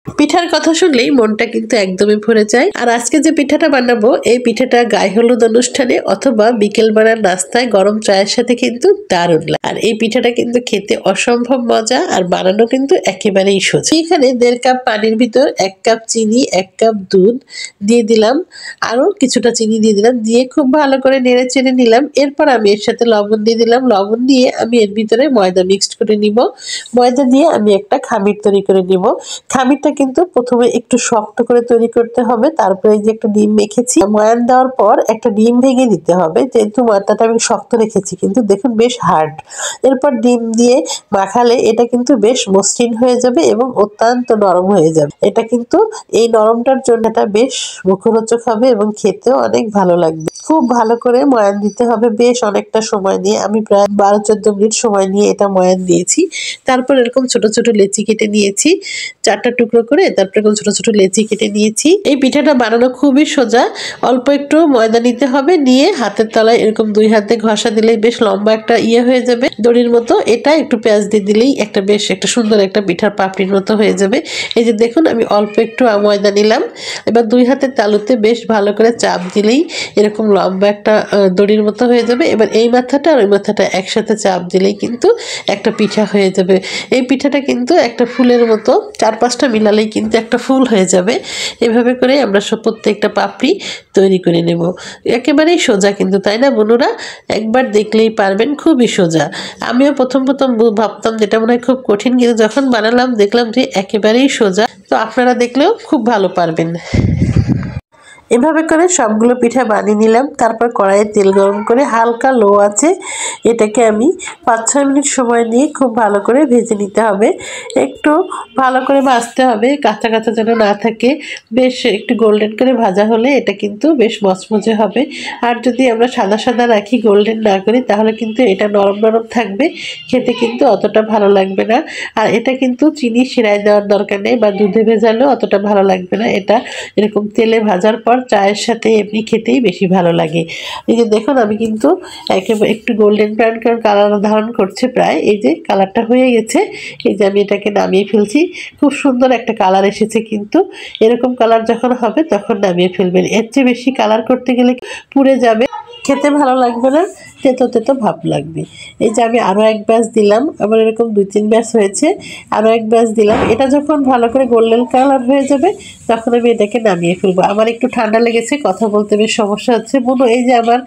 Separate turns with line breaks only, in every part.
পিঠার কথা শুনলেই মনটা কিন্তু একদমই ভরে যায়। আর আজকে যে পিঠাটা বানাবো এই পিঠাটা গায়ে হলুদ অনুষ্ঠানে অথবা বিকেল বেলার নাস্তায় গরম চায়ের সাথে কিন্তু দারুণ লাগে। আর এই পিঠাটা কিন্তু খেতে অসম্ভব মজা আর বানানো কিন্তু একেবারেই সোজা। এখানে 1.5 কাপ পানির ভিতর 1 কাপ চিনি 1 কাপ দুধ দিয়ে দিলাম, আরো কিছুটা চিনি দিয়ে দিলাম, দিয়ে খুব ভালো করে নেড়ে চেড়ে নিলাম। এরপর আমি এর সাথে লবণ দিয়ে দিলাম, লবণ দিয়ে আমি এর ভিতরে ময়দা মিক্সড করে নিব। ময়দা দিয়ে আমি একটা খামির তৈরি করে নিব। খামিরটা কিন্তু প্রথমে একটু শক্ত করে তৈরি করতে হবে। তারপরে যে একটা ডিম মেখেছি, ময়ান দেওয়ার পর একটা ডিম ভেঙে দিতে হবে, যেহেতু ময়দাটা আমি শক্ত রেখেছি কিন্তু দেখুন বেশ হার্ড। এরপর ডিম দিয়ে মাখালে এটা কিন্তু বেশ মসৃণ হয়ে যাবে এবং অত্যন্ত নরম হয়ে যাবে। এটা কিন্তু এই নরমটার জন্য এটা বেশ মুখরোচক হবে এবং খেতেও অনেক ভালো লাগবে। খুব ভালো করে ময়ান দিতে হবে, বেশ অনেকটা সময় নিয়ে। আমি প্রায় 12-14 মিনিট সময় নিয়ে এটা ময়ান দিয়েছি। তারপর এরকম ছোট ছোট লেচি কেটে নিয়েছি, 4টা টুকরো করে। তারপরে ছোট ছোট লেচি কেটে নিয়েছি। এই পিঠাটা বানানো খুবই সোজা। অল্প একটু ময়দা নিতে হবে, নিয়ে হাতের তলায় এরকম 2 হাতে ঘষা দিলেই বেশ লম্বা একটা হয়ে যাবে দড়ির মতো। এটা একটু পেঁয়াজ দিয়ে দিলেই একটা বেশ একটা সুন্দর একটা পিঠার পাপড়ির মতো হয়ে যাবে। এই যে দেখুন আমি অল্প একটু ময়দা নিলাম, এবার 2 হাতের তালুতে বেশ ভালো করে চাপ দিলেই এরকম লম্বা একটা দড়ির মতো হয়ে যাবে। এবার এই মাথাটা আর ওই মাথাটা একসাথে চাপ দিলেই কিন্তু একটা পিঠা হয়ে যাবে। এই পিঠাটা কিন্তু একটা ফুলের মতো 4-5টা মিলালেই কিন্তু একটা ফুল হয়ে যাবে। এভাবে করে আমরা প্রত্যেকটা পাপড়ি তৈরি করে নেব। একেবারেই সোজা কিন্তু, তাই না বন্ধুরা? একবার দেখলেই পারবেন, খুবই সোজা। আমিও প্রথম ভাবতাম যেটা মনে হয় খুব কঠিন, কিন্তু যখন বানালাম দেখলাম যে একেবারেই সোজা। তো আপনারা দেখলেও খুব ভালো পারবেন। এভাবে করে সবগুলো পিঠা বানিয়ে নিলাম। তারপর কড়াইয়ে তেল গরম করে হালকা লো আছে এটাকে আমি 5-6 মিনিট সময় নিয়ে খুব ভালো করে ভেজে নিতে হবে। একটু ভালো করে ভাজতে হবে, কাঁচা কাঁচা যেন না থাকে। বেশ একটু গোল্ডেন করে ভাজা হলে এটা কিন্তু বেশ মচমচে হবে। আর যদি আমরা সাদা সাদা রাখি, গোল্ডেন না করি, তাহলে কিন্তু এটা নরম নরম থাকবে, খেতে কিন্তু অতটা ভালো লাগবে না। আর এটা কিন্তু চিনি শিরায় দেওয়ার দরকার নেই বা দুধে ভেজালেও অতটা ভালো লাগবে না। এটা এরকম তেলে ভাজার পর চায়ের সাথে এমনি খেতেই বেশি ভালো লাগে। এই যে দেখুন আমি কিন্তু একেবারে একটু গোল্ডেন ব্রাউন কালার ধারণ করছে প্রায়। এই যে কালারটা হয়ে গেছে, এই যে আমি এটাকে নামিয়ে ফেলছি। খুব সুন্দর একটা কালার এসেছে, কিন্তু এরকম কালার যখন হবে তখন নামিয়ে ফেলবেন। এর চেয়ে বেশি কালার করতে গেলে পুড়ে যাবে, খেতে ভালো লাগবে না, তেতো তেতো ভাব লাগবে। এই যে আমি আরও 1 ব্যাচ দিলাম, আবার এরকম 2-3 ব্যাচ হয়েছে, আরও 1 ব্যাচ দিলাম। এটা যখন ভালো করে গোল্ডেন কালার হয়ে যাবে তখন আমি এটাকে নামিয়ে ফেলবো। আমার একটু ঠান্ডা লেগেছে, কথা বলতে বেশ সমস্যা হচ্ছে। বলো, এই যে আমার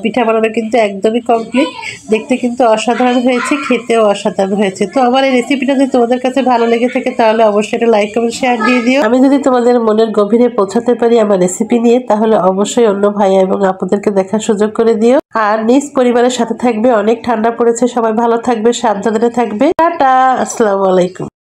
পিঠা বানানো কিন্তু একদমই কমপ্লিট। দেখতে কিন্তু অসাধারণ হয়েছে, খেতেও অসাধারণ হয়েছে। তো আমার এই রেসিপিটা যদি তোমাদের কাছে ভালো লেগে থাকে তাহলে অবশ্যই এটা লাইক কমেন্ট শেয়ার দিয়ে দিও। আমি যদি তোমাদের মনের গভীরে পৌঁছাতে পারি আমার রেসিপি নিয়ে, তাহলে অবশ্যই অন্য ভাইয়া এবং আপুদেরকে দেখার সুযোগ করে দিও। আর নিজ পরিবারের সাথে থাকবে। অনেক ঠান্ডা পড়েছে, সবাই ভালো থাকবে, সাবধানে থাকবে। টাটা, আসসালামু আলাইকুম।